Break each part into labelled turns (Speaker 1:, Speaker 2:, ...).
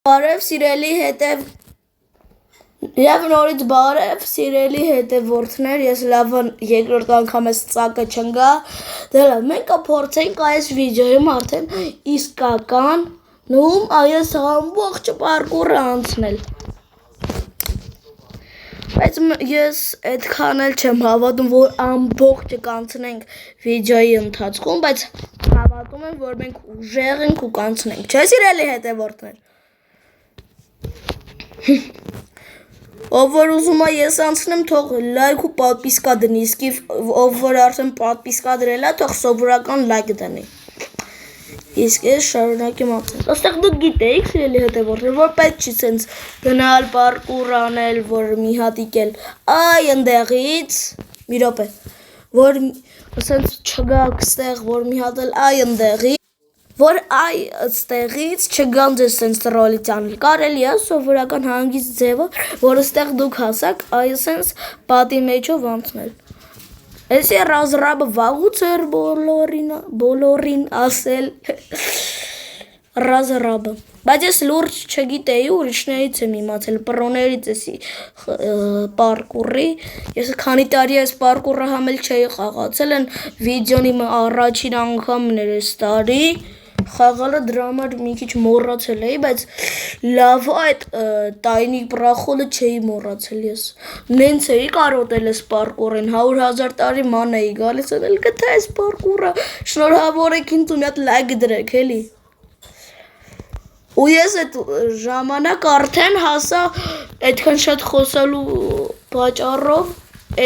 Speaker 1: Բարև սիրելի հետև Եվ նորից բարև սիրելի հետևորդներ, ես լավ երկրորդ անգամ ես ծակը չնգա, դե լավ, մենք կփորձենք այս վիդեոյում արդեն իսկական նում այս ամբողջ պարկուրը անցնել։ Բայց ես այդքան էլ չեմ հավատում, որ ամբողջը կանցնենք վիդեոյի ընթացքում, բայց հավատում եմ, որ մենք ուժեղ ենք ու կանցնենք, չէ՞ սիրելի հետևորդներ։ Ով որ ուզում է ես անցնեմ, թող լայք ու պատվիսկա դնի, իսկ ով որ արդեն պատվիսկա դրել է, թող սովորական լայք դնի։ Իսկ ես շարունակեմ անցնել։ Այստեղ դուք գիտեիք, սիրելի հետևորդներ, որ պետք չի սենց գնալ պարկուր անել, որ մի հատիկ էլ այ ընդեղից, մի րոպե, որ սենց չգաք ստեղ, որ մի հատ էլ այ ընդեղից, որ այ ստեղից չգան ձեզ սենց տրոլից անել, կարելի է սովորական հանգիստ ձևով, որ ստեղ դուք հասակ, այ սենց պատի մեջով անցնել։ Ես ռազրաբը վաղուց էր բոլորին ասել ռազրաբը, բայց ես լուրջ չգիտեի, ուրիշներից եմ իմացել, պրոներից էսի պարկուրի, ես քանի տարի այս պարկուրը համել չէի խաղացել, են վիդեոնի առաջին անգամն էր այս տարի, խաղալը դրա համար մի քիչ մոռացել էի, բայց լավ այդ տայնի պրախոլը չէի մոռացել ես։ Նենց էի կարոտել այս պարկուրին, 100,000 տարի ման էի գալիս, էլ գտա այս պարկուրը, շնորհավոր եք ինձ ու մի հատ լայք դրեք, էլի։ Ու ես այդ ժամանակ արդեն հասա այդքան շատ խոսալու պատճառով,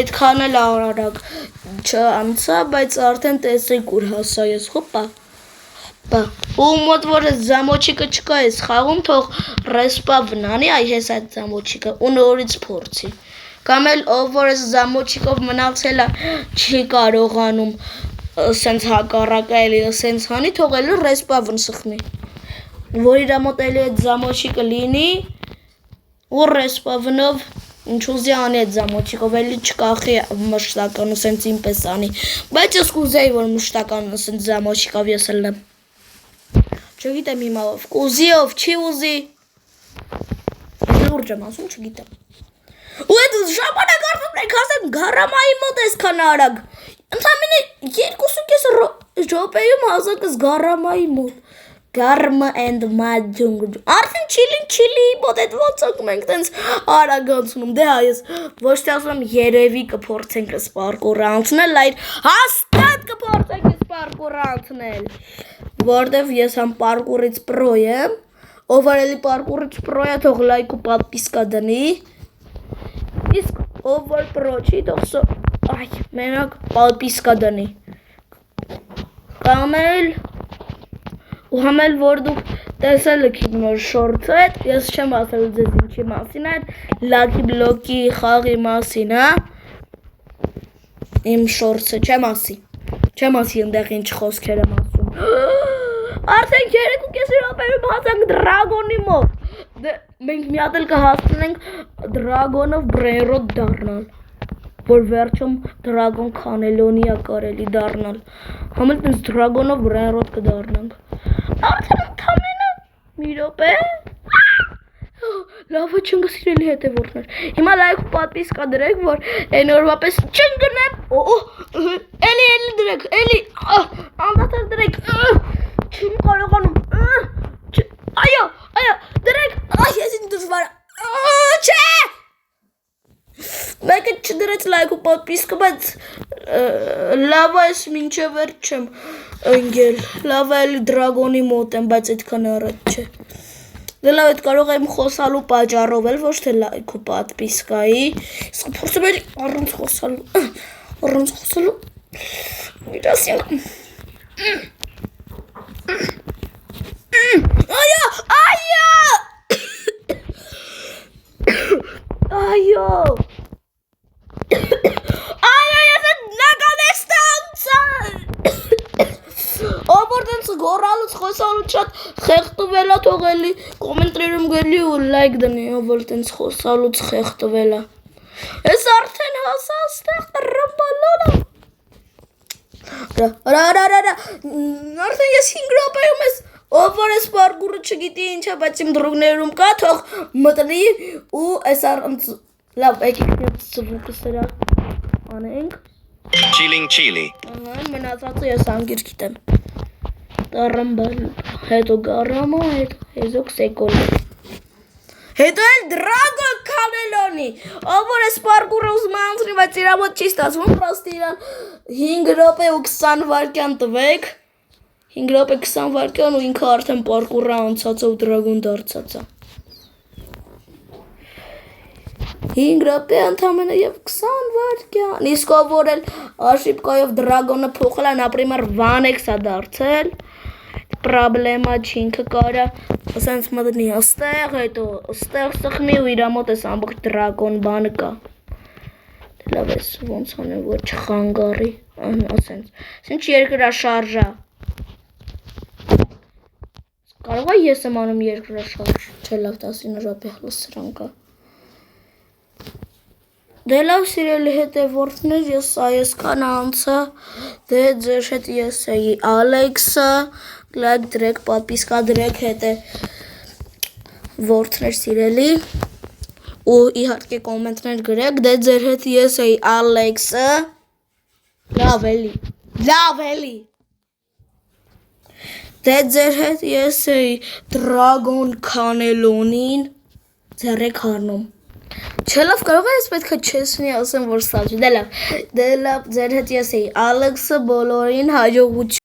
Speaker 1: այդքան էլ արագ չանցա, բայց արդեն տեսեք ուր հասա ես, հոպա։ Ու մոտ որ զամոչիկը չկա ես խաղում, թող ռեսպավն անի, այ հես այդ զամոչիկը, ու նորից փորձի։ Կամ էլ ով որ այս զամոչիկով մնացել է, չի կարողանում սենց հակառակը էլի սենց հանի, թող էլի ռեսպավն սխմի։ Որ իրա մոտ էլի այդ զամոչիկը լինի, ու ռեսպավնով ինչ ուզի անի այդ զամոչիկով, էլի չկախի մշտականը սենց ինպես անի։ Բայց ես կուզեի, որ մշտականը սենց զամոչիկով ես էլ եմ։ Չգիտեմ հիմա ով կուզի, ով չի ուզի։ Լուրջ եմ ասում, չգիտեմ։ Ու այդ ժամանակ արդեն մենք հասանք գարամայի մոտ այսքան արագ։ Ընդամենը 2.5 րոպեում հասանք այս գարամայի մոտ։ Գարմա and մաջունգ։ Արդեն չիլի մոտ այդ ոնց ենք մենք տենց արագ անցնում։ Դե այս ոչ թե ասում երևի կփորձենք այս պարկուրը անցնել, այլ հաստատ կփորձենք այս պարկուրը անցնել։ Որտեվ ես համ պարկուրից պրո եմ, ով արելի պարկուրից պրո է, թող լայք ու պատվիսկա դնի, իսկ ով որ պրո չի, թող մենակ պատվիսկա դնի, կամ էլ, ու համ էլ որ դուք տեսել եք իմ նոր շորցը հետ, ես չեմ ասել ձեզ ինչի մասին է, լաքի բլոկի խաղի մասին, իմ շորցը չեմ ասի ընդեղ ինչ խոսքեր եմ ասում, արդեն 3.5 րոպեում հասանք դրագոնի մոտ, մենք մի հատ էլ կհասնենք դրագոնով բրեյնրոտ դառնալ, որ վերջում դրագոն քանելոնիա կարելի դառնալ, համ էլ տենց դրագոնով բրեյնրոտ կդառնանք, արդեն ընդամենը մի րոպե, լավը չնգ սիրելի հետևորդներ, հիմա լայք ու պատվիսկա դրեք, որ այն օրվա պես չընկնեմ, էլի դրեք, էլի, անդադար դրեք, չեմ կարողանում, այո, դրեք, ես ինձ դժվար, չէ, մեկը չդրեց լայք ու պատվիսկը, բայց լավ այս մինչև վերջ չեմ ընգել, լավ էլի դրագոնի մոտ եմ, բայց այդքան առաջ չէ։ Դե լավ էդ կարող եմ խոսալու պատճառով էլ, ոչ թե լայք ու պատվիսկայի, իսկ փորձեմ էլի առանց խոսալու, իրասին, այո, ես էդ նականեստը անցան, ով որ տենց գորալուց խոսալուց շատ խեղտվել է, թող էլի կոմենտրերում գելի ու լայք դնի, ով որ տենց խոսալուց խեղտվել է, ես արդեն հասա ստեղ ռմբալոla, արդեն ես 5 րոպեում ես Ով որ այս պարկուրը չգիտի ինչա, բայց իմ դրուգներում կա, թող մտնի ու այս առանց լավ, եկեք ծվուկը սրա անենք։
Speaker 2: Chilling chili.
Speaker 1: Մնացածը ես անգիր գիտեմ։ Տարամբալ, հետո գարամա, հետո հեզոք սեկոլը։ Հետո էլ դրագոն կանելոնի, ով որ այս պարկուրը ուզում է անցնի, բայց իրա մոտ չի ստացվում, պրոստի իրան 5 րոպե ու 20 վայրկյան տվեք, 5 րոպե 20 վայրկյան ու ինքը արդեն պարկուրը անցած է ու դրագոն դարձած է։ 5 րոպե ընդամենը եւ 20 վայրկյան, իսկ ով որ էլ աշիպկայով դրագոնը փոխել է, например, Vanex-ա դարձել, պրոբլեմա չի, ինքը կարա ասենց մտնի աստեղ, հետո աստեղ սխմի ու իրա մոտ էս ամբողջ դրագոն բանը կա։ Լավ էս ոնց անեմ, որ չխանգարի, ասենց երկրաշարժա։ Կարող է ես եմ անում երկրաշարժ, չէ լավ 19 րոպե սրան կա։ Դե լավ սիրելի հետևորդներ, ես այսքան անցա, դե ձեր հետ ես էի Ալեքսը, լայք դրեք, պատպիսկա դրեք հետևորդներ սիրելի, ու իհարկե կոմենտներ գրեք, դե ձեր հետ ես էի Ալեքսը, լավ էլի, դե ձեր հետ ես էի դրագոն կանելոնին, ձեռեք հարնում։ Չէ լավ կարող է ես պետք է չեսնի ասեմ որ սա չէ, դե լավ, ձեր հետ ես էի Ալեքսը բոլորին հաջողություն